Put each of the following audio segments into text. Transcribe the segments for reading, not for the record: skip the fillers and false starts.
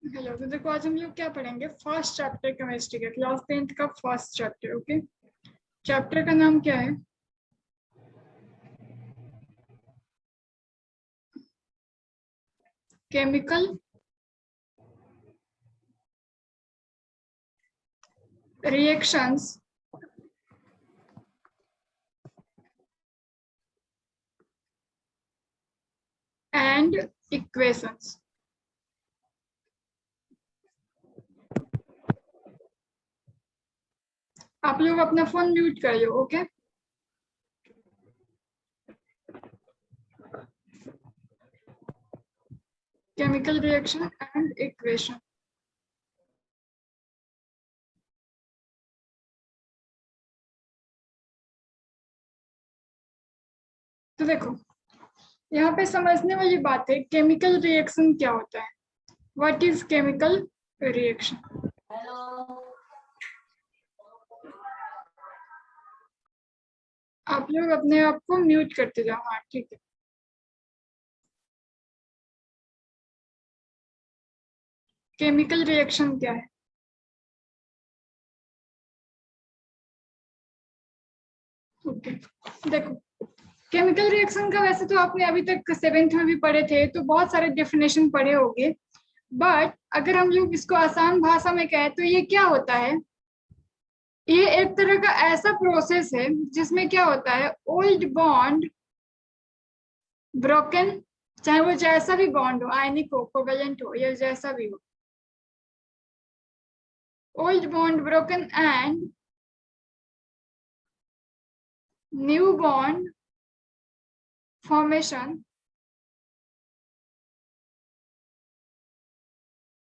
Hello, तो देखो आज हम लोग क्या पढ़ेंगे। फर्स्ट चैप्टर केमिस्ट्री का, क्लास 10th का फर्स्ट चैप्टर। ओके, चैप्टर का नाम क्या है? Chemical reactions and equations. आप लोग अपना फोन म्यूट कर लो। Okay, chemical reaction and equation. तो देखो, यहाँ पे समझने वाली बात है, केमिकल रिएक्शन क्या होता है। What is chemical reaction? आप लोग अपने आप को म्यूट करते जाओ। हाँ, ठीक है। केमिकल रिएक्शन क्या है? ओके, देखो, केमिकल रिएक्शन का वैसे तो आपने अभी तक 7th में भी पढ़े थे, तो बहुत सारे डेफिनेशन पढ़े होंगे। बट अगर हम लोग इसको आसान भाषा में कहें तो ये क्या होता है, ये एक तरह का ऐसा प्रोसेस है जिसमें क्या होता है, ओल्ड बॉन्ड ब्रोकन, चाहे वो जैसा भी बॉन्ड हो, आयनिक हो, कोवेलेंट हो, या जैसा भी हो, old bond broken and new bond formation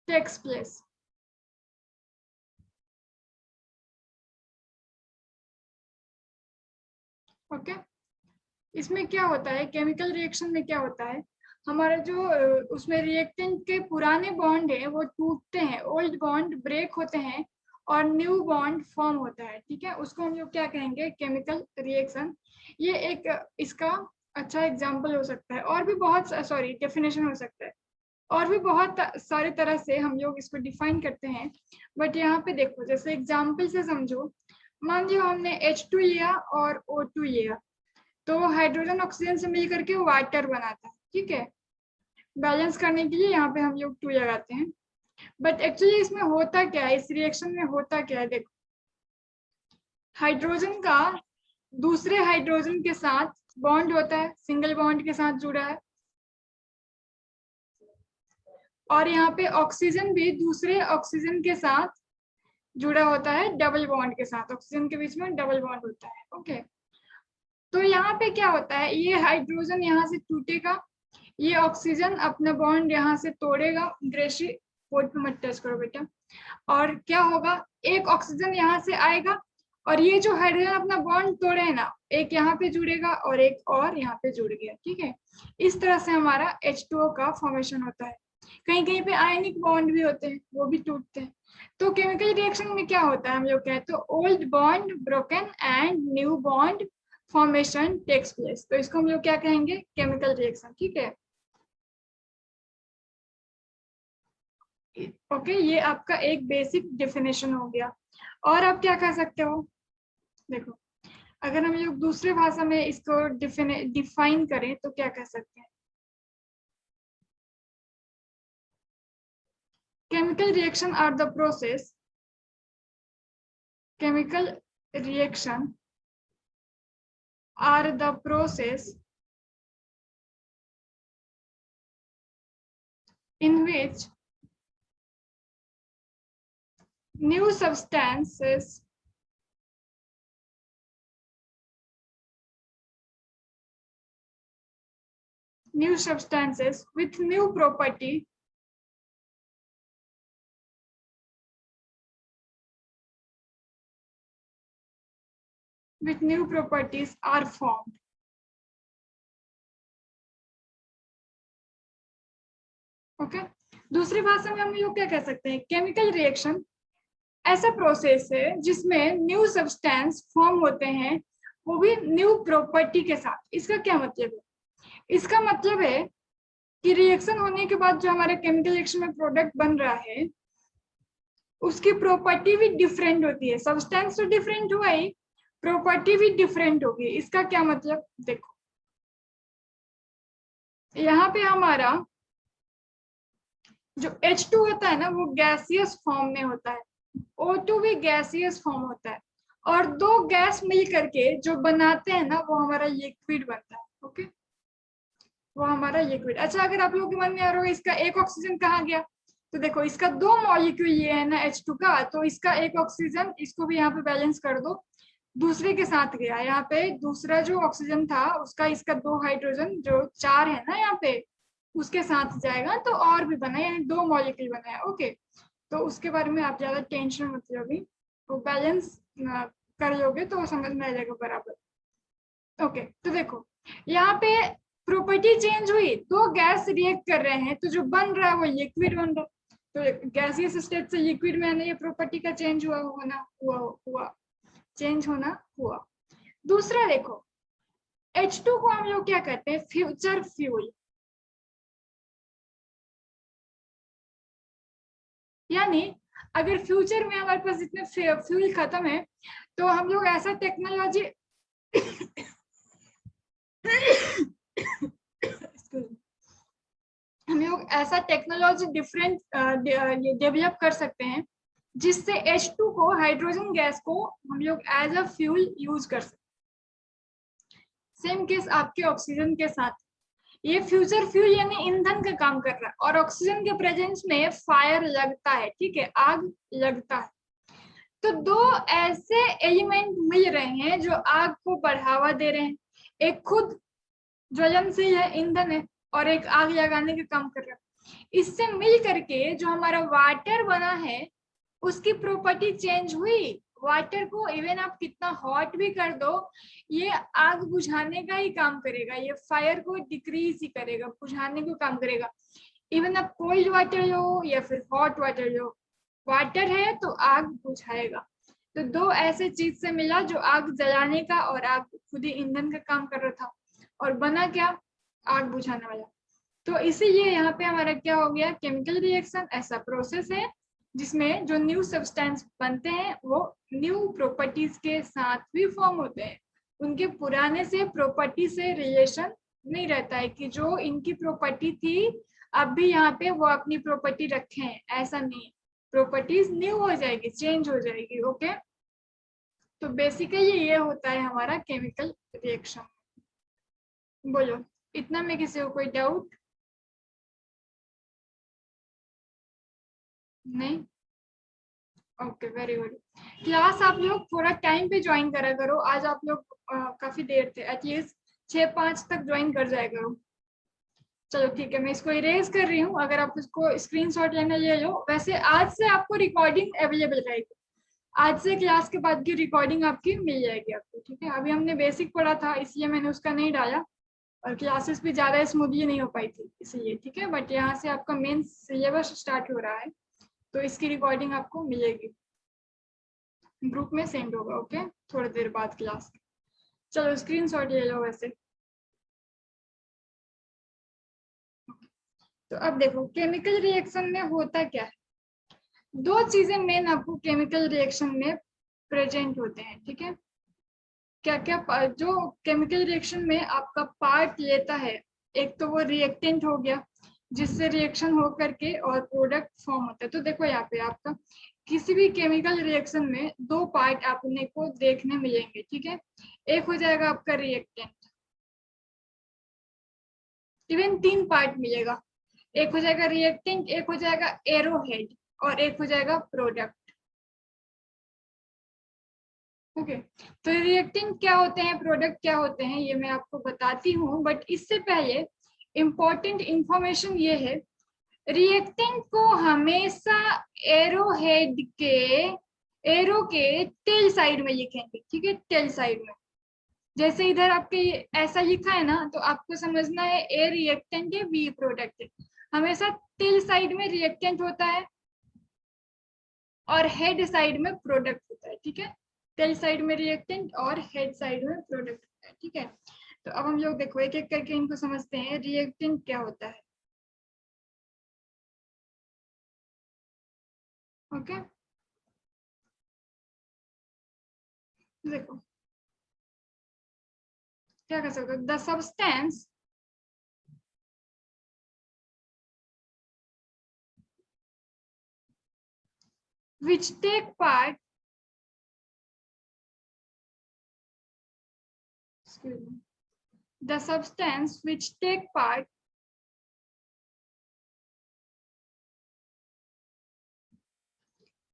takes place. Okay, इसमें क्या होता है, केमिकल रिएक्शन में क्या होता है, हमारा जो उसमें रिएक्टेंट के पुराने बॉन्ड है वो टूटते हैं, ओल्ड बॉन्ड ब्रेक होते हैं और न्यू बॉन्ड फॉर्म होता है। ठीक है, उसको हम लोग क्या कहेंगे, केमिकल रिएक्शन। ये एक इसका अच्छा एग्जांपल हो सकता है, और भी बहुत सॉरी डेफिनेशन हो सकता है, और भी बहुत सारे तरह से हम लोग इसको डिफाइन करते हैं। बट यहाँ पे देखो, जैसे एग्जाम्पल से समझो, मान लो हमने H2 लिया और O2 लिया, तो हाइड्रोजन ऑक्सीजन से मिलकर के वाटर बनाता है। ठीक है, बैलेंस करने के लिए यहाँ पे हम लोग 2 लगाते हैं। बट एक्चुअली इसमें होता क्या है, इस रिएक्शन में होता क्या है, देखो, हाइड्रोजन का दूसरे हाइड्रोजन के साथ बॉन्ड होता है, सिंगल बॉन्ड के साथ जुड़ा है, और यहाँ पे ऑक्सीजन भी दूसरे ऑक्सीजन के साथ जुड़ा होता है, डबल बॉन्ड के साथ, ऑक्सीजन के बीच में डबल बॉन्ड होता है। ओके, तो यहाँ पे क्या होता है, ये हाइड्रोजन यहाँ से टूटेगा, ये ऑक्सीजन अपना बॉन्ड यहाँ से तोड़ेगा, ग्रेशी बोर्ड पे मत टच करो बेटा, और क्या होगा, एक ऑक्सीजन यहाँ से आएगा, और ये जो हाइड्रोजन अपना बॉन्ड तोड़े है ना, एक यहाँ पे जुड़ेगा और एक और यहाँ पे जुड़ गया। ठीक है, इस तरह से हमारा H2O का फॉर्मेशन होता है। कहीं कहीं पे आयनिक बॉन्ड भी होते हैं, वो भी टूटते हैं। तो केमिकल रिएक्शन में क्या होता है, हम लोग कहते हैं old bond broken and new bond formation takes place, तो इसको हम लोग क्या कहेंगे, केमिकल रिएक्शन। ठीक है, ओके, ये आपका एक बेसिक डेफिनेशन हो गया। और आप क्या कह सकते हो, देखो, अगर हम लोग दूसरे भाषा में इसको डिफाइन करें तो क्या कह सकते हैं, chemical reaction are the process, chemical reaction are the process in which new substances with new property with new properties are formed। Okay, दूसरी भाषा में हम लोग क्या कह सकते हैं, केमिकल रिएक्शन ऐसा प्रोसेस है जिसमें न्यू सब्सटेंस फॉर्म होते हैं, वो भी न्यू प्रॉपर्टी के साथ। इसका क्या मतलब है, इसका मतलब है कि रिएक्शन होने के बाद जो हमारे केमिकल रिएक्शन में प्रोडक्ट बन रहा है उसकी प्रॉपर्टी भी डिफरेंट होती है। सब्सटेंस तो डिफरेंट हुआ ही, प्रॉपर्टी भी डिफरेंट होगी। इसका क्या मतलब, देखो यहाँ पे हमारा जो H2 होता है ना वो गैसियस फॉर्म में होता है, O2 भी गैसियस फॉर्म होता है, और दो गैस मिल करके जो बनाते हैं ना वो हमारा लिक्विड बनता है। ओके, वो हमारा लिक्विड। अच्छा, अगर आप लोगों के मन में आ रहा होगा इसका एक ऑक्सीजन कहाँ गया, तो देखो इसका दो मॉलिक्यूल ये है ना H2 का, तो इसका एक ऑक्सीजन, इसको भी यहाँ पे बैलेंस कर दो, दूसरे के साथ गया। यहाँ पे दूसरा जो ऑक्सीजन था उसका इसका दो हाइड्रोजन जो चार है ना यहाँ पे उसके साथ जाएगा, तो और भी बना, यानी दो मॉलिक्यूल बना है। ओके, तो उसके बारे में आप ज्यादा टेंशन मत लो, अभी वो बैलेंस कर लोगे तो समझ में आ जाएगा बराबर। ओके, तो देखो यहाँ पे प्रॉपर्टी चेंज हुई, दो गैस रिएक्ट कर रहे हैं तो जो बन रहा है वो लिक्विड बन रहा है। तो गैसियस स्टेट से लिक्विड में आने, ये प्रॉपर्टी का चेंज हुआ चेंज होना हुआ। दूसरा देखो, H2 को हम लोग क्या कहते हैं, फ्यूचर फ्यूल। यानी अगर फ्यूचर में हमारे पास इतने फ्यूल खत्म है तो हम लोग ऐसा टेक्नोलॉजी हम लोग ऐसा टेक्नोलॉजी डिफरेंट डेवलप कर सकते हैं जिससे H2 को, हाइड्रोजन गैस को हम लोग एज अ फ्यूल यूज कर सकते हैं। सेम केस आपके ऑक्सीजन के साथ, ये फ्यूचर फ्यूल यानी ईंधन का काम कर रहा है, और ऑक्सीजन के प्रेजेंस में फायर लगता है, ठीक है, आग लगता है। तो दो ऐसे एलिमेंट मिल रहे हैं जो आग को बढ़ावा दे रहे हैं, एक खुद ज्वलनशील है, ईंधन है, और एक आग लगाने का काम कर रहा है। इससे मिल करके जो हमारा वाटर बना है उसकी प्रॉपर्टी चेंज हुई। वाटर को इवन आप कितना हॉट भी कर दो, ये आग बुझाने का ही काम करेगा, ये फायर को डिक्रीज ही करेगा, बुझाने को काम करेगा। इवन आप कोल्ड वाटर लो या फिर हॉट वाटर लो, वाटर है तो आग बुझाएगा। तो दो ऐसे चीज से मिला जो आग जलाने का और आग खुद ही ईंधन का काम कर रहा था, और बना क्या, आग बुझाने वाला। तो इसीलिए यहाँ पे हमारा क्या हो गया, केमिकल रिएक्शन ऐसा प्रोसेस है जिसमें जो न्यू सब्सटेंस बनते हैं वो न्यू प्रॉपर्टीज के साथ भी फॉर्म होते हैं। उनके पुराने से प्रॉपर्टी से रिलेशन नहीं रहता है कि जो इनकी प्रॉपर्टी थी अब भी यहाँ पे वो अपनी प्रॉपर्टी रखे हैं, ऐसा नहीं। प्रॉपर्टीज न्यू हो जाएगी, चेंज हो जाएगी। ओके, तो बेसिकली ये होता है हमारा केमिकल रिएक्शन। बोलो, इतना में किसी को कोई डाउट नहीं? Okay, very good. क्लास आप लोग थोड़ा टाइम पे ज्वाइन करा करो, आज आप लोग काफी देर थे, एटलीस्ट 6-5 तक ज्वाइन कर जाया करो। चलो ठीक है, मैं इसको इरेज कर रही हूँ, अगर आप इसको स्क्रीनशॉट लेना ले लो। वैसे आज से आपको रिकॉर्डिंग अवेलेबल रहेगी, आज से क्लास के बाद की रिकॉर्डिंग आपकी मिल जाएगी आपको, ठीक है। अभी हमने बेसिक पढ़ा था इसलिए मैंने उसका नहीं डाला, और क्लासेस भी ज्यादा स्मूथली नहीं हो पाई थी इसलिए, ठीक है। बट यहाँ से आपका मेन सिलेबस स्टार्ट हो रहा है तो इसकी रिकॉर्डिंग आपको मिलेगी, ग्रुप में सेंड होगा। ओके, थोड़ी देर बाद क्लास। चलो स्क्रीनशॉट ले लो वैसे। तो अब देखो केमिकल रिएक्शन में होता क्या है, दो चीजें मेन आपको केमिकल रिएक्शन में प्रेजेंट होते हैं, ठीक है। क्या क्या जो केमिकल रिएक्शन में आपका पार्ट लेता है, एक तो वो रिएक्टेंट हो गया जिससे रिएक्शन हो करके और प्रोडक्ट फॉर्म होता है। तो देखो यहाँ पे आपका किसी भी केमिकल रिएक्शन में दो पार्ट आपने को देखने मिलेंगे, ठीक है। एक हो जाएगा आपका रिएक्टेंट, इवन 3 पार्ट मिलेगा, एक हो जाएगा रिएक्टेंट, एक हो जाएगा एरोहेड, और एक हो जाएगा प्रोडक्ट। ओके, तो रिएक्टेंट क्या होते हैं, प्रोडक्ट क्या होते हैं, ये मैं आपको बताती हूँ। बट इससे पहले इम्पोर्टेंट इंफॉर्मेशन ये है, रिएक्टेंट को हमेशा एरोहेड के, एरो के टेल साइड में लिखेंगे, ठीक है, टेल साइड में। जैसे इधर आपके ऐसा लिखा है ना, तो आपको समझना है ए रिएक्टेंट है, बी प्रोडक्ट है। हमेशा टेल साइड में रिएक्टेंट होता है और हेड साइड में प्रोडक्ट होता है, ठीक है। टेल साइड में रिएक्टेंट और हेड साइड में प्रोडक्ट होता है, ठीक है। तो अब हम लोग देखो एक एक करके इनको समझते हैं। रिएक्टेंट क्या होता है, ओके देखो क्या कर सकते हो, the substance which take part excuse me, the substance which take part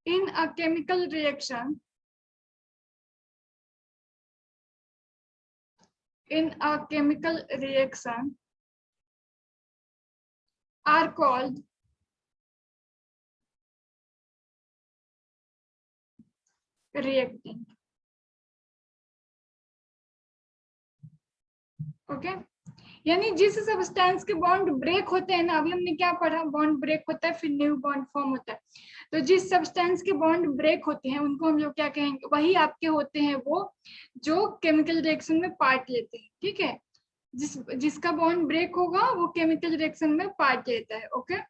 in a chemical reaction are called reactant. Okay यानी जिस सब्सटेंस के बॉन्ड ब्रेक होते हैं ना, अभी हमने क्या पढ़ा, बॉन्ड ब्रेक होता है फिर न्यू बॉन्ड फॉर्म होता है, तो जिस सब्सटेंस के बॉन्ड ब्रेक होते हैं उनको हम लोग क्या कहेंगे, वही आपके होते हैं वो जो केमिकल रिएक्शन में पार्ट लेते हैं। ठीक है, जिसका बॉन्ड ब्रेक होगा वो केमिकल रिएक्शन में पार्ट लेता है। ओके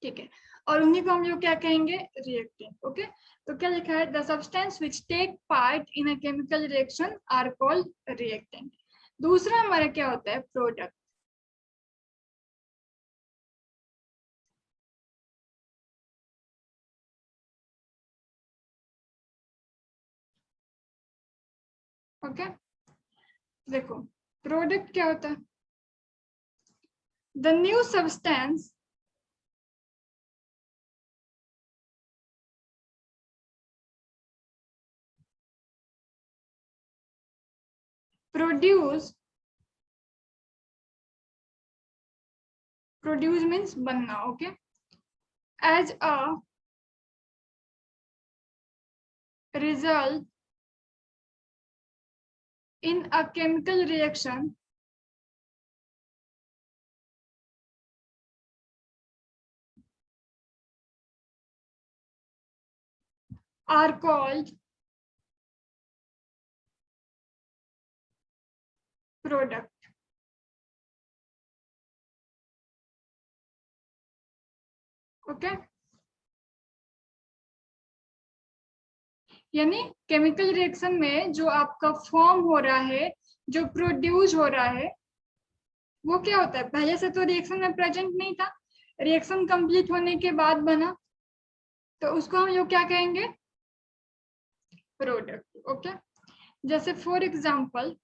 ठीक है, और उन्हीं को हम लोग क्या कहेंगे, रिएक्टेंट। ओके तो क्या लिखा है, the substance which take part in a chemical reaction are called reactant. दूसरा हमारा क्या होता है, प्रोडक्ट। ओके देखो प्रोडक्ट क्या होता है, the new substance produce means बनना। Okay as a result in a chemical reaction are called product। Okay यानी केमिकल रिएक्शन में जो आपका फॉर्म हो रहा है, जो प्रोड्यूस हो रहा है, वो क्या होता है, पहले से तो रिएक्शन में प्रेजेंट नहीं था, रिएक्शन कंप्लीट होने के बाद बना, तो उसको हम लोग क्या कहेंगे, प्रोडक्ट। ओके जैसे फॉर एग्जांपल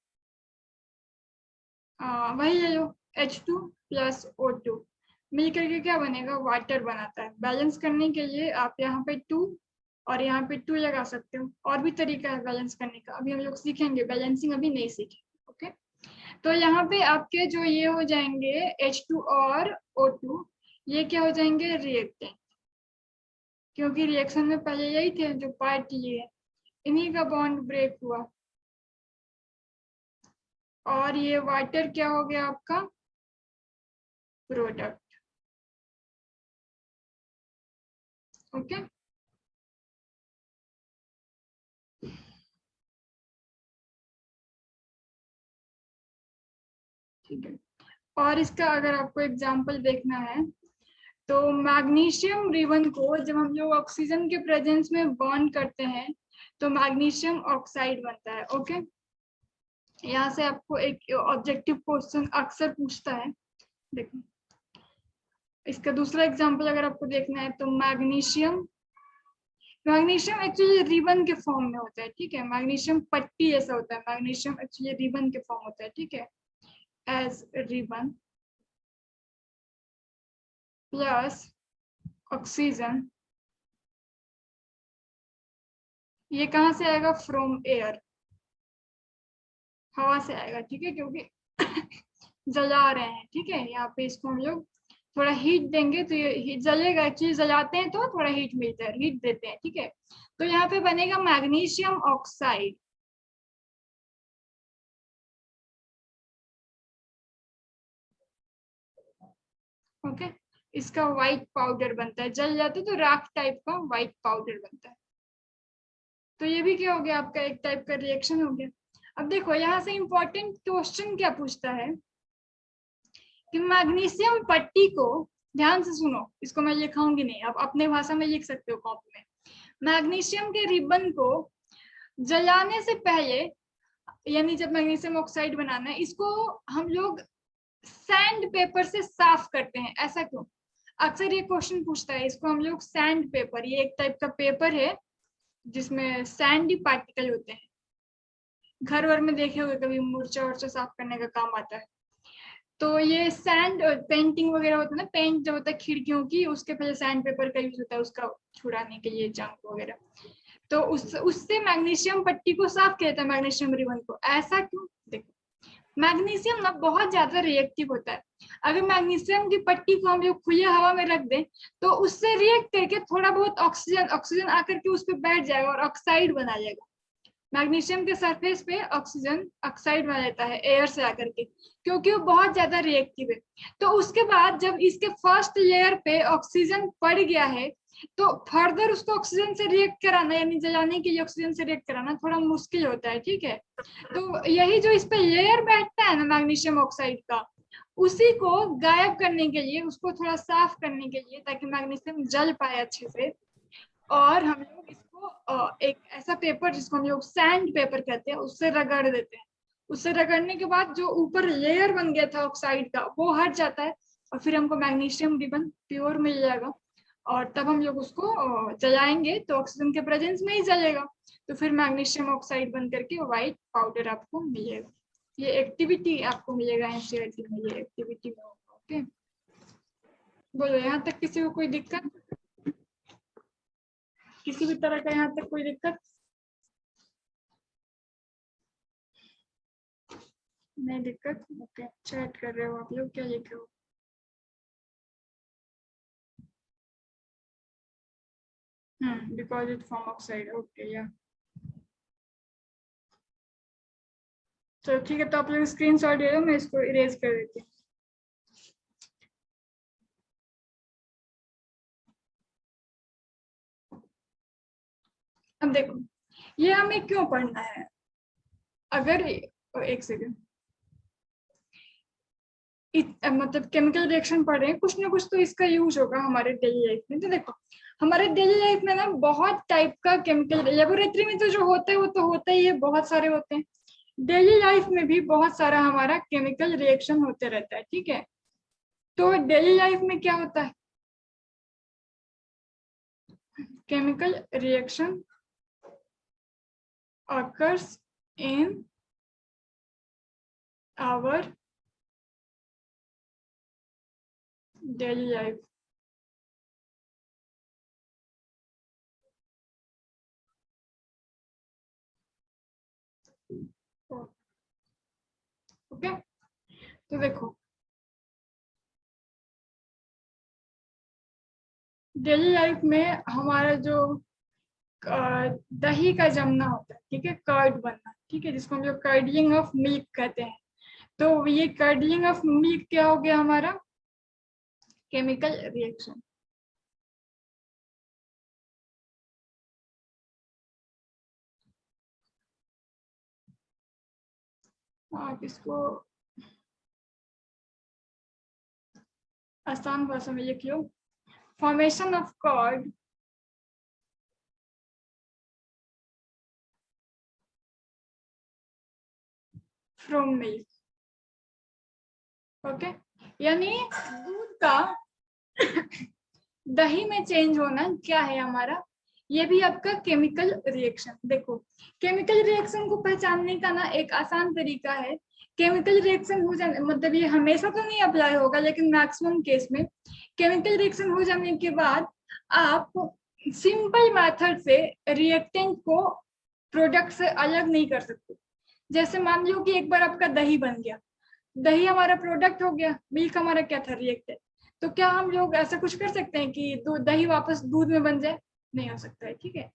वही ले लो H2 + O2 मिल करके क्या बनेगा, वाटर बनाता है। बैलेंस करने के लिए आप यहाँ पे 2 और यहाँ पे 2 लगा सकते हो, और भी तरीका है बैलेंस करने का, अभी हम लोग सीखेंगे, बैलेंसिंग अभी नहीं सीखेंगे। ओके तो यहाँ पे आपके जो ये हो जाएंगे H2 और O2, ये क्या हो जाएंगे, रिएक्टेंट, क्योंकि रिएक्शन में पहले यही थे जो पार्ट लिए, इन्हीं का बॉन्ड ब्रेक हुआ, और ये वाटर क्या हो गया आपका, प्रोडक्ट। ओके ठीक है, और इसका अगर आपको एग्जांपल देखना है तो मैग्नीशियम रिबन को जब हम लोग ऑक्सीजन के प्रेजेंस में बॉन्ड करते हैं तो मैग्नीशियम ऑक्साइड बनता है। ओके यहाँ से आपको एक ऑब्जेक्टिव क्वेश्चन अक्सर पूछता है, देखो इसका दूसरा एग्जांपल अगर आपको देखना है तो मैग्नीशियम एक्चुअली रिबन के फॉर्म में होता है। ठीक है, मैग्नीशियम पट्टी ऐसा होता है, मैग्नीशियम एक्चुअली रिबन के फॉर्म होता है। ठीक है, एज रिबन प्लस ऑक्सीजन, ये कहाँ से आएगा, फ्रॉम एयर, हवा से आएगा। ठीक है, क्योंकि जला रहे हैं। ठीक है, यहाँ पे इसको हम लोग थोड़ा हीट देंगे तो ये जलेगा, एक्चुअली जलाते हैं तो थोड़ा हीट मिलता है, हीट देते हैं। ठीक है, तो यहाँ पे बनेगा मैग्नीशियम ऑक्साइड। ओके इसका व्हाइट पाउडर बनता है, जल जाते तो राख टाइप का व्हाइट पाउडर बनता है। तो ये भी क्या हो गया, आपका एक टाइप का रिएक्शन हो गया। अब देखो यहाँ से इंपॉर्टेंट क्वेश्चन क्या पूछता है कि मैग्नीशियम पट्टी को ध्यान से सुनो, इसको मैं लिखाऊंगी नहीं, आप अपने भाषा में लिख सकते हो कॉपी में। मैग्नीशियम के रिबन को जलाने से पहले, यानी जब मैग्नीशियम ऑक्साइड बनाना है, इसको हम लोग सैंड पेपर से साफ करते हैं। ऐसा क्यों? अक्सर ये क्वेश्चन पूछता है। इसको हम लोग सैंड पेपर, ये एक टाइप का पेपर है जिसमें सैंडी पार्टिकल होते हैं। घर वर में देखे हुए कभी, मूर्चा वर्चा साफ करने का काम आता है। तो ये सैंड पेंटिंग वगैरह होता है ना, पेंट जो होता है खिड़कियों की, उसके पहले सैंड पेपर का यूज होता है उसका छुड़ाने के लिए जंग वगैरह। तो उससे मैग्नीशियम पट्टी को साफ किया जाता है, मैग्नीशियम रिबन को। ऐसा क्यों? देखो, मैग्नीशियम ना बहुत ज्यादा रिएक्टिव होता है। अगर मैग्नीशियम की पट्टी को हम लोग खुली हवा में रख दें तो उससे रिएक्ट करके थोड़ा बहुत ऑक्सीजन आकर के उस पर बैठ जाएगा और ऑक्साइड बना जाएगा। मैग्नीशियम के सरफेस पे ऑक्सीजन ऑक्साइड बना जाता है एयर से आकर के, क्योंकि वो बहुत ज्यादा रिएक्टिव है। तो उसके बाद जब इसके फर्स्ट लेयर पे ऑक्सीजन पड़ गया है, तो फर्दर उसको ऑक्सीजन से रिएक्ट कराना, यानी जलाने के लिए ऑक्सीजन से रिएक्ट कराना थोड़ा मुश्किल होता है। ठीक है, तो यही जो इस पे लेयर बैठता है ना मैग्नीशियम ऑक्साइड का, उसी को गायब करने के लिए, उसको थोड़ा साफ करने के लिए, ताकि मैग्नीशियम जल पाए अच्छे से, और हम लोग इसको एक ऐसा पेपर जिसको हम लोग सैंड पेपर कहते हैं, उससे रगड़ देते हैं। उससे रगड़ने के बाद जो ऊपर लेयर बन गया था ऑक्साइड का, वो हट जाता है, और फिर हमको मैग्नीशियम रिबन प्योर मिल जाएगा। और तब हम लोग उसको जलाएंगे तो ऑक्सीजन के प्रेजेंस में ही जलेगा, तो फिर मैग्नीशियम ऑक्साइड बन करके व्हाइट पाउडर आपको मिलेगा। ये एक्टिविटी आपको मिलेगा एनसीईआरटी में, ये एक्टिविटी में होगा। ओके, बोलो यहाँ तक किसी को कोई दिक्कत? किसी भी तरह का यहाँ तक कोई दिक्कत? नहीं दिक्कत? ओके, चैट कर रहे हो आप लोग, क्या लिखे हो? Because it form oxide. Okay, या चलो ठीक है, तो आप लोग स्क्रीनशॉट ले लो, मैं इसको इरेज कर देती हूँ। अब देखो, ये हमें क्यों पढ़ना है? अगर एक सेकेंड, मतलब केमिकल रिएक्शन पढ़ रहे हैं, कुछ ना कुछ तो इसका यूज होगा हमारे डेली लाइफ में। तो देखो, हमारे डेली लाइफ में ना बहुत टाइप का केमिकल, लेबोरेटरी में तो जो होता है वो तो होता ही है, बहुत सारे होते हैं। डेली लाइफ में भी बहुत सारा हमारा केमिकल रिएक्शन होते रहता है। ठीक है, तो डेली लाइफ में क्या होता है? Chemical reaction occurs in our daily life. Okay, तो देखो, डेली लाइफ में हमारा जो दही का जमना होता है, ठीक है, कर्ड बनना, ठीक है, जिसको हम लोग कर्डलिंग ऑफ मिल्क कहते हैं। तो ये कर्डलिंग ऑफ मिल्क क्या हो गया हमारा? Chemical reaction. आप इसको आसान भाषा में लिख लो, formation of curd from milk. Okay, यानी दूध का दही में चेंज होना क्या है हमारा? ये भी आपका केमिकल रिएक्शन। देखो, केमिकल रिएक्शन को पहचानने का ना एक आसान तरीका है। केमिकल रिएक्शन हो जाने, मतलब ये हमेशा तो नहीं अप्लाई होगा, लेकिन मैक्सिमम केस में केमिकल रिएक्शन हो जाने के बाद आप सिंपल मेथड से रिएक्टेंट को प्रोडक्ट से अलग नहीं कर सकते। जैसे मान लो कि एक बार आपका दही बन गया, दही हमारा प्रोडक्ट हो गया, मिल्क हमारा क्या था? रिएक्टेंट। तो क्या हम लोग ऐसा कुछ कर सकते हैं कि दही वापस दूध में बन जाए? नहीं हो सकता है। ठीक है,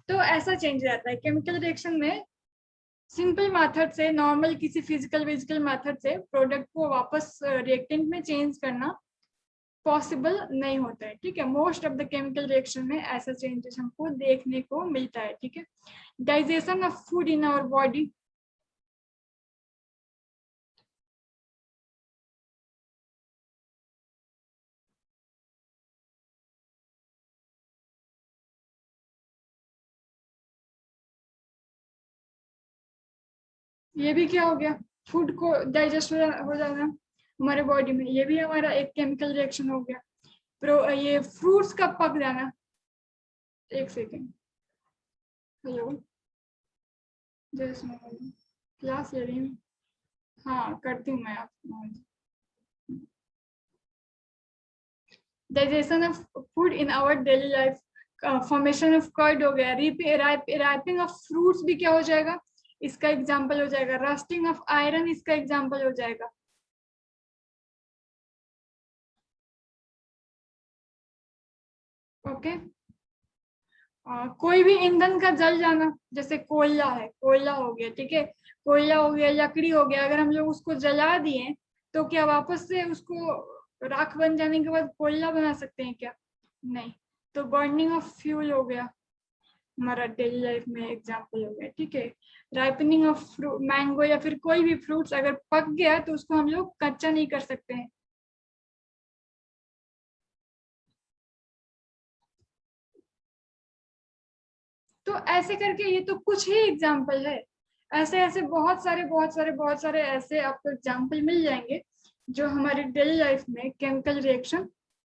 तो ऐसा चेंज रहता है केमिकल रिएक्शन में। सिंपल मेथड से, नॉर्मल किसी फिजिकल मेथड से प्रोडक्ट को वापस रिएक्टेंट में चेंज करना पॉसिबल नहीं होता है। ठीक है, most of the chemical reaction में ऐसा चेंजेस हमको देखने को मिलता है। ठीक है, digestion of food in our body. ये भी क्या हो गया, फूड को डाइजेस्ट हो जाना हमारे बॉडी में, ये भी हमारा एक केमिकल रिएक्शन हो गया। ये फ्रूट्स का पक जाना, एक सेकेंड, हेलो जैसे क्लास ले रही हूँ, हाँ करती हूँ मैं आपको। Digestion of food in our daily life, formation of curd हो गया, राइपिंग ऑफ फ्रूट्स भी क्या हो जाएगा, इसका एग्जांपल हो जाएगा। रस्टिंग ऑफ आयरन इसका एग्जांपल हो जाएगा। ओके कोई भी ईंधन का जल जाना, जैसे कोयला है, कोयला हो गया, ठीक है, कोयला हो गया, लकड़ी हो गया, अगर हम लोग उसको जला दिए तो क्या वापस से उसको राख बन जाने के बाद कोयला बना सकते हैं क्या, नहीं। तो बर्निंग ऑफ फ्यूल हो गया हमारा डेली लाइफ में एग्जांपल हो गया, ठीक है। राइपनिंग ऑफ फ्रूट, मैंगो या फिर कोई भी फ्रूट्स अगर पक गया तो उसको हम लोग कच्चा नहीं कर सकते हैं। तो ऐसे करके ये तो कुछ ही एग्जाम्पल है, ऐसे ऐसे बहुत सारे ऐसे आपको एग्जाम्पल मिल जाएंगे जो हमारी डेली लाइफ में केमिकल रिएक्शन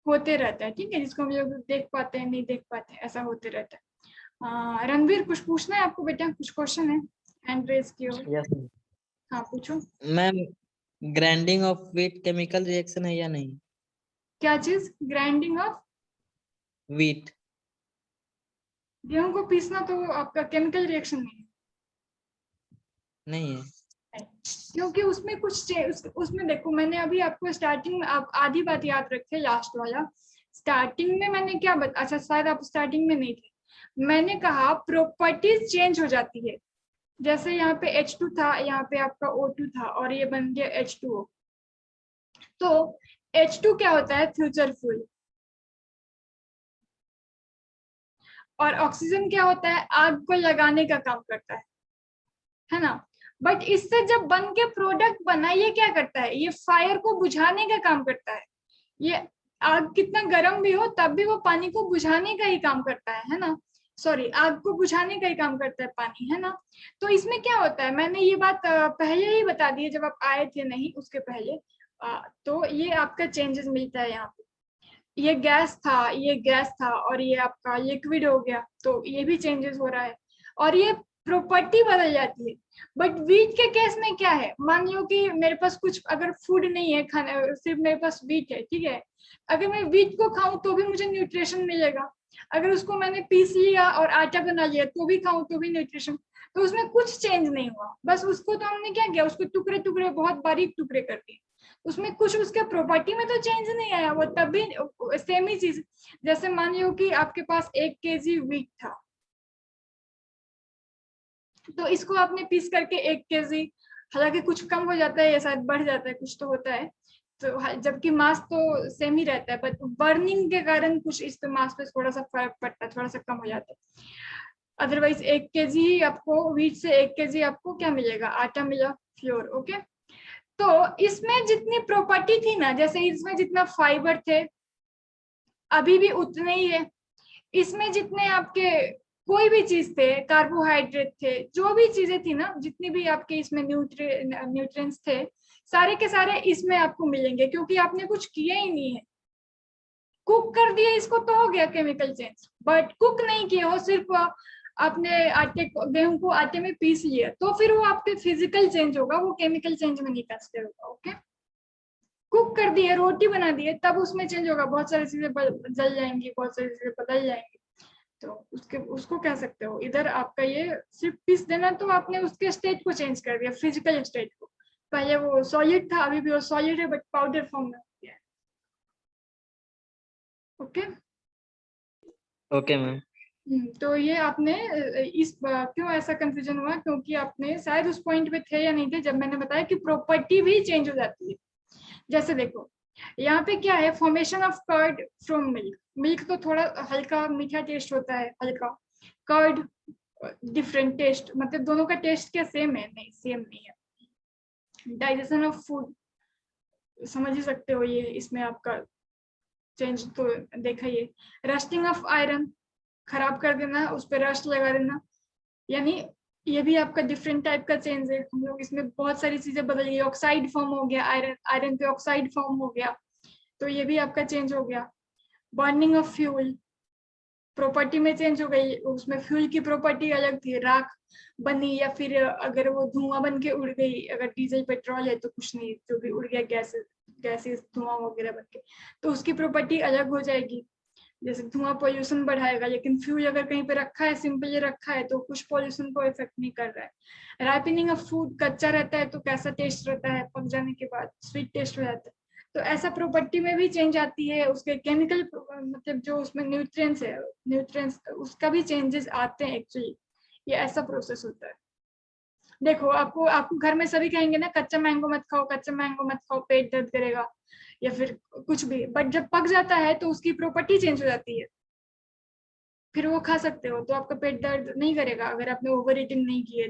होते रहता है, ठीक है, जिसको हम लोग देख पाते हैं नहीं देख पाते हैं, ऐसा होते रहता है। रणवीर कुछ पूछना है आपको बेटा, कुछ क्वेश्चन है, हैंड रेज किया। यस हाँ पूछो। Ma'am, grinding of wheat chemical reaction है या नहीं? क्या चीज, ग्राइंडिंग ऑफ व्हीट। गेहूं को पीसना तो आपका केमिकल रिएक्शन नहीं है, नहीं है? क्योंकि उसमें उसमें देखो, मैंने अभी आपको स्टार्टिंग में, आप आधी बात याद रखे, लास्ट वाला स्टार्टिंग में मैंने क्या अच्छा शायद आप स्टार्टिंग में नहीं थे, मैंने कहा प्रॉपर्टीज चेंज हो जाती है। जैसे यहाँ पे H2 था, यहाँ पे आपका O2 था और ये बन गया H2O। तो H2 क्या होता है, फ्यूचर फ्यूल, और ऑक्सीजन क्या होता है, आग को लगाने का काम करता है ना। बट इससे जब बन के प्रोडक्ट बना, ये क्या करता है, ये फायर को बुझाने का काम करता है। ये आग कितना गर्म भी हो तब भी वो पानी को बुझाने का ही काम करता है ना, सॉरी आग को बुझाने का ही काम करता है पानी, है ना। तो इसमें क्या होता है, मैंने ये बात पहले ही बता दी है जब आप आए थे, नहीं उसके पहले। तो ये आपका चेंजेस मिलता है यहाँ पे, ये गैस था, ये गैस था और ये आपका लिक्विड हो गया, तो ये भी चेंजेस हो रहा है और ये प्रॉपर्टी बदल जाती है। बट वीट के केस में क्या है, मान लो कि मेरे पास कुछ अगर फूड नहीं है खाना, सिर्फ मेरे पास वीट है, ठीक है, अगर मैं वीट को खाऊं तो भी मुझे न्यूट्रिशन मिलेगा, अगर उसको मैंने पीस लिया और आटा बना लिया तो भी खाऊं तो भी न्यूट्रिशन। तो उसमें कुछ चेंज नहीं हुआ, बस उसको तो हमने क्या किया, उसको टुकड़े टुकड़े बहुत बारीक टुकड़े कर दिए, उसमें कुछ उसके प्रॉपर्टी में तो चेंज नहीं आया, वो तब भी सेम ही चीज। जैसे मान लो कि आपके पास 1 kg वीट था, तो इसको आपने पीस करके 1 kg, हालांकि कुछ कम हो जाता है या शायद बढ़ जाता है, कुछ तो होता है, तो जबकि मास तो सेम ही रहता है, बट बर्निंग के कारण कुछ इस पे मास पे थोड़ा सा फर्क पड़ता है, थोड़ा सा कम हो जाता है। अदरवाइज 1 kg ही आपको वीट से 1 kg आपको क्या मिलेगा, आटा मिला, फ्लोर, ओके। तो इसमें जितनी प्रॉपर्टी थी ना, जैसे इसमें जितना फाइबर थे अभी भी उतने ही है, इसमें जितने आपके कोई भी चीज थे, कार्बोहाइड्रेट थे, जो भी चीजें थी ना, जितनी भी आपके इसमें न्यूट्रिएंट्स थे, सारे के सारे इसमें आपको मिलेंगे, क्योंकि आपने कुछ किया ही नहीं है, कुक कर दिए इसको तो हो गया केमिकल चेंज, बट कुक नहीं किए हो, सिर्फ आपने आटे को, गेहूं को आटे में पीस लिया, तो फिर वो आपके फिजिकल चेंज होगा, वो केमिकल चेंज में नहीं कंसिडर होगा, ओके। कुक कर दिए, रोटी बना दिए, तब उसमें चेंज होगा, बहुत सारी चीजें जल जाएंगी, बहुत सारी चीजें बदल जाएंगी, तो उसको कह सकते हो। इधर आपका ये सिर्फ पीस देना, तो आपने उसके स्टेट को चेंज कर दिया, फिजिकल स्टेट को, पहले वो सॉलिड था, अभी भी वो सॉलिड है बट पाउडर फॉर्म में हो गया है, ओके। Okay ma'am. तो ये आपने क्यों ऐसा कंफ्यूजन हुआ, क्योंकि आपने शायद उस पॉइंट पे थे या नहीं थे जब मैंने बताया कि प्रॉपर्टी भी चेंज हो जाती है। जैसे देखो यहाँ पे क्या है, formation of curd from milk, milk तो थोड़ा हल्का मीठा टेस्ट होता है, हल्का, कर्ड डिफरेंट टेस्ट, मतलब दोनों का टेस्ट क्या सेम है, नहीं सेम नहीं है। डाइजेशन ऑफ फूड समझ ही सकते हो, ये इसमें आपका चेंज तो देखा ही है। रस्टिंग ऑफ आयरन, खराब कर देना, उस पर रस्ट लगा देना, यानी ये भी आपका डिफरेंट टाइप का चेंज है। हम लोग इसमें बहुत सारी चीजें बदल गई, ऑक्साइड फॉर्म हो गया, आयरन आयरन पे ऑक्साइड फॉर्म हो गया, तो ये भी आपका चेंज हो गया। बर्निंग ऑफ फ्यूल, प्रॉपर्टी में चेंज हो गई, उसमें फ्यूल की प्रॉपर्टी अलग थी, राख बनी या फिर अगर वो धुआं बन के उड़ गई, अगर डीजल पेट्रोल है तो कुछ नहीं, जो भी उड़ गया गैसेस धुआं वगैरह बन के, तो उसकी प्रॉपर्टी अलग हो जाएगी। जैसे धुआं पोल्यूशन बढ़ाएगा, लेकिन फ्यूल अगर कहीं पे रखा है, सिंपली रखा है, तो कुछ पोल्यूशन को इफेक्ट नहीं कर रहा है। राइपनिंग ऑफ फूड, कच्चा रहता है तो कैसा टेस्ट रहता है, पक जाने के बाद स्वीट टेस्ट हो जाता है, तो ऐसा प्रॉपर्टी में भी चेंज आती है। उसके केमिकल मतलब जो उसमें न्यूट्रिएंट्स है, न्यूट्रिएंट्स उसका भी चेंजेस आते हैं एक्चुअली, ये ऐसा प्रोसेस होता है। देखो आपको आपको घर में सभी कहेंगे ना, कच्चा मैंगो मत खाओ, कच्चा मैंगो मत खाओ, पेट दर्द करेगा या फिर कुछ भी, बट जब पक जाता है तो उसकी प्रॉपर्टी चेंज हो जाती है, फिर वो खा सकते हो, तो आपका पेट दर्द नहीं करेगा अगर आपने ओवर ईटिंग नहीं की है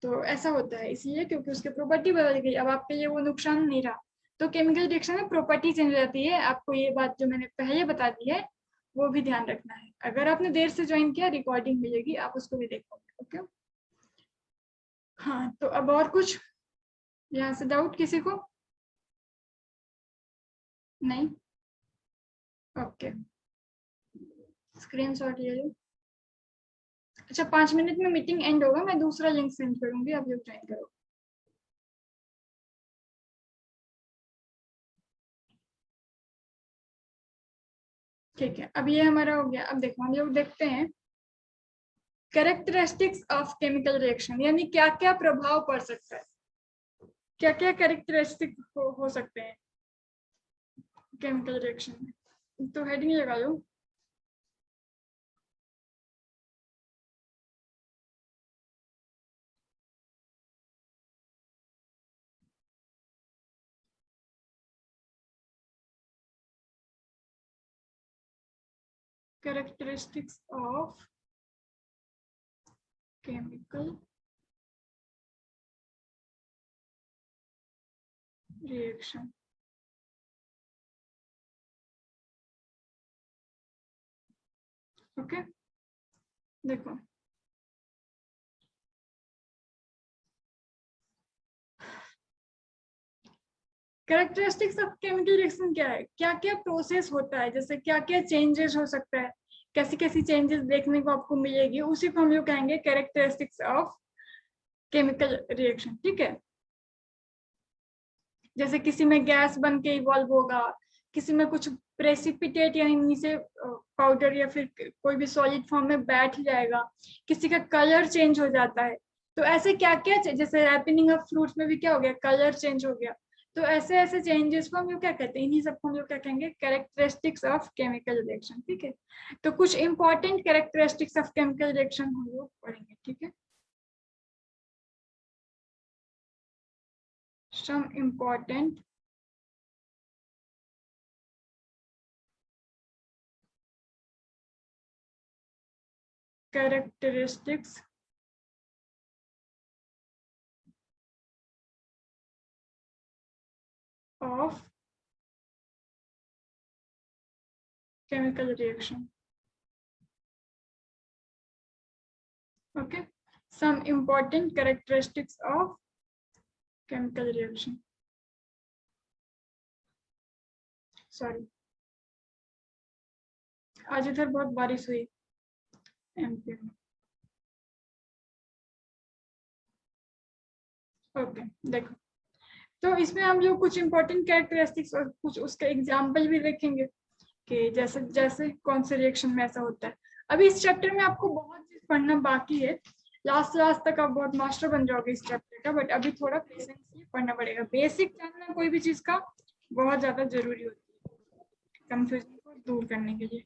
तो ऐसा होता है इसलिए क्योंकि उसकी प्रॉपर्टी बदल गई, अब आपके लिए वो नुकसान नहीं रहा। तो केमिकल रिएक्शन में प्रॉपर्टी चेंज हो जाती है। आपको ये बात जो मैंने पहले बता दी है वो भी ध्यान रखना है। अगर आपने देर से ज्वाइन किया, रिकॉर्डिंग मिलेगी, आप उसको भी देखोगे। ओके, हाँ, तो अब और कुछ यहाँ से डाउट किसी को? नहीं, ओके, स्क्रीनशॉट ले लो। अच्छा, 5 मिनट में मीटिंग एंड होगा, मैं दूसरा लिंक सेंड करूंगी, आप लोग ज्वाइन करो। ठीक है, अब ये हमारा हो गया। अब देखो हम लोग देखते हैं कैरेक्टरिस्टिक्स ऑफ केमिकल रिएक्शन, यानी क्या क्या प्रभाव पड़ सकता है, क्या क्या कैरेक्टरिस्टिक हो सकते हैं केमिकल रिएक्शन में। तो हेडिंग लगा लो, characteristics of chemical reaction. Okay, देखो कैरेक्टरिस्टिक्स ऑफ केमिकल रिएक्शन क्या है, क्या क्या प्रोसेस होता है, जैसे क्या क्या चेंजेस हो सकता है, कैसी कैसी चेंजेस देखने को आपको मिलेगी, उसी को हम लोग कहेंगे कैरेक्टरिस्टिक्स ऑफ केमिकल रिएक्शन। ठीक है, जैसे किसी में गैस बन के इवॉल्व होगा, किसी में कुछ प्रेसिपिटेट यानी नीचे पाउडर या फिर कोई भी सॉलिड फॉर्म में बैठ जाएगा, किसी का कलर चेंज हो जाता है। तो ऐसे क्या क्या, जैसे रैपनिंग ऑफ फ्रूट्स में भी क्या हो गया, कलर चेंज हो गया। तो ऐसे ऐसे चेंजेस को हम लोग क्या कहते हैं, इन्हीं सबको हम लोग क्या कहेंगे, कैरेक्टरिस्टिक्स ऑफ केमिकल रिएक्शन। ठीक है, तो कुछ important characteristics of chemical reaction हम लोग पढ़ेंगे। ठीक है, some important characteristics of chemical reaction. Okay, some important characteristics of chemical reaction. Sorry, आज इधर बहुत बारिश हुई एमपी में। ओके, देखो तो इसमें हम लोग कुछ इंपॉर्टेंट कैरेक्टरिस्टिक्स और कुछ उसके एग्जाम्पल भी देखेंगे कि जैसे जैसे कौन से रिएक्शन में ऐसा होता है। अभी इस चैप्टर में आपको बहुत चीज पढ़ना बाकी है, लास्ट लास्ट तक आप बहुत मास्टर बन जाओगे इस चैप्टर का, बट अभी थोड़ा पेशेंसली पढ़ना पड़ेगा। बेसिक जानना कोई भी चीज का बहुत ज्यादा जरूरी होती है कंफ्यूजन को दूर करने के लिए।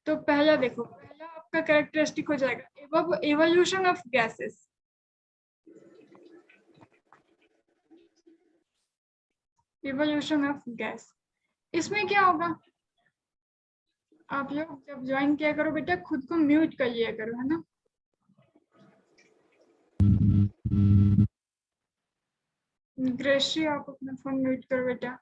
तो पहला देखो, पहला आपका कैरेक्टरिस्टिक हो जाएगा evolution of gases. Evolution of gas, इसमें क्या होगा, आप लोग जब ज्वाइन किया करो बेटा खुद को म्यूट कर लिया करो, है ना। ग्रेशी आप अपना फोन म्यूट करो बेटा।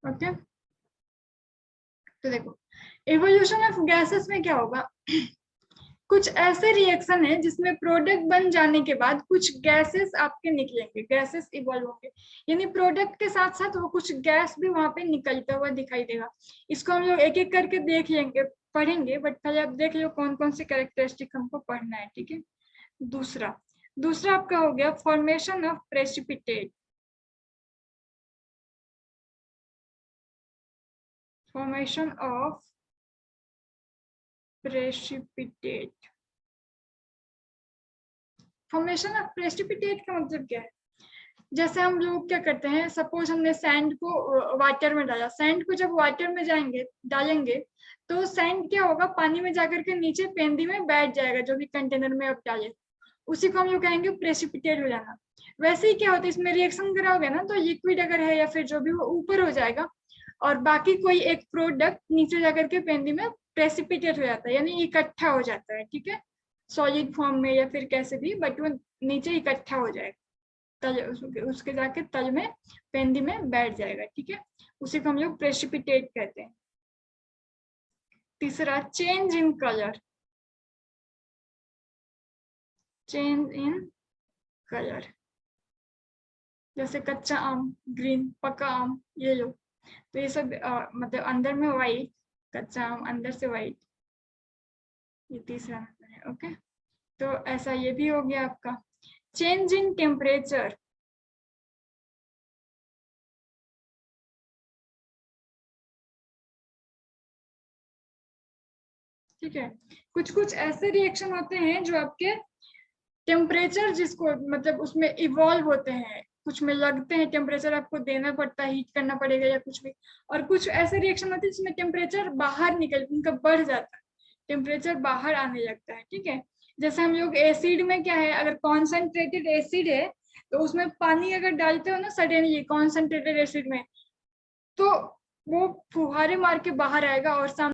ओके, तो देखो इवोल्यूशन ऑफ गैसेस में क्या होगा, कुछ ऐसे रिएक्शन है जिसमें प्रोडक्ट बन जाने के बाद कुछ गैसेस आपके निकलेंगे, गैसेस इवॉल्व होंगे, यानी प्रोडक्ट के साथ साथ वो कुछ गैस भी वहां पे निकलता हुआ दिखाई देगा। इसको हम लोग एक एक करके देख लेंगे, पढ़ेंगे, बट पहले आप देख लो कौन कौन सी कैरेक्टरिस्टिक हमको पढ़ना है, ठीक है। दूसरा दूसरा आपका हो गया formation of precipitate, formation of precipitate. Formation of precipitate का मतलब क्या है, जैसे हम लोग क्या करते हैं, सपोज हमने सैंड को वाटर में डाला, सैंड को जब वाटर में डालेंगे तो सैंड क्या होगा, पानी में जाकर के नीचे पेंदी में बैठ जाएगा, जो भी कंटेनर में आप डाले, उसी को हम लोग कहेंगे प्रेसिपिटेट हो जाना। वैसे ही क्या होता है, इसमें रिएक्शन कराओगे ना तो लिक्विड अगर है या फिर जो भी, वो ऊपर हो जाएगा और बाकी कोई एक प्रोडक्ट नीचे जाकर के पेंदी में प्रेसिपिटेट हो जाता है, यानी इकट्ठा हो जाता है, ठीक है, सॉलिड फॉर्म में या फिर कैसे भी, बट वो नीचे इकट्ठा हो जाएगा, तल उसके जाके तल में पेंदी में बैठ जाएगा, ठीक है, उसी को हम लोग प्रेसिपिटेट कहते हैं। तीसरा change in colour, change in colour, जैसे कच्चा आम ग्रीन, पका आम येलो, तो ये सब मतलब अंदर में व्हाइट, कच्चा आम अंदर से व्हाइट, ये तीसरा नंबर है। ओके, तो ऐसा ये भी हो गया आपका। चेंज इन टेम्परेचर, ठीक है, कुछ कुछ ऐसे रिएक्शन होते हैं जो आपके टेम्परेचर, जिसको मतलब उसमें इवॉल्व होते हैं, कुछ में लगते हैं, टेम्परेचर आपको देना पड़ता है, हीट करना पड़ेगा या कुछ भी, और कुछ ऐसे रिएक्शन होते हैं जिसमें टेम्परेचर बाहर निकल, उनका बढ़ जाता है, टेम्परेचर बाहर आने लगता है, ठीक है। जैसे हम लोग एसिड में क्या है, अगर कॉन्सेंट्रेटेड एसिड है तो उसमें पानी अगर डालते हो ना सडनली कॉन्सेंट्रेटेड एसिड में, तो वो फुहारे मार के बाहर आएगा और सामने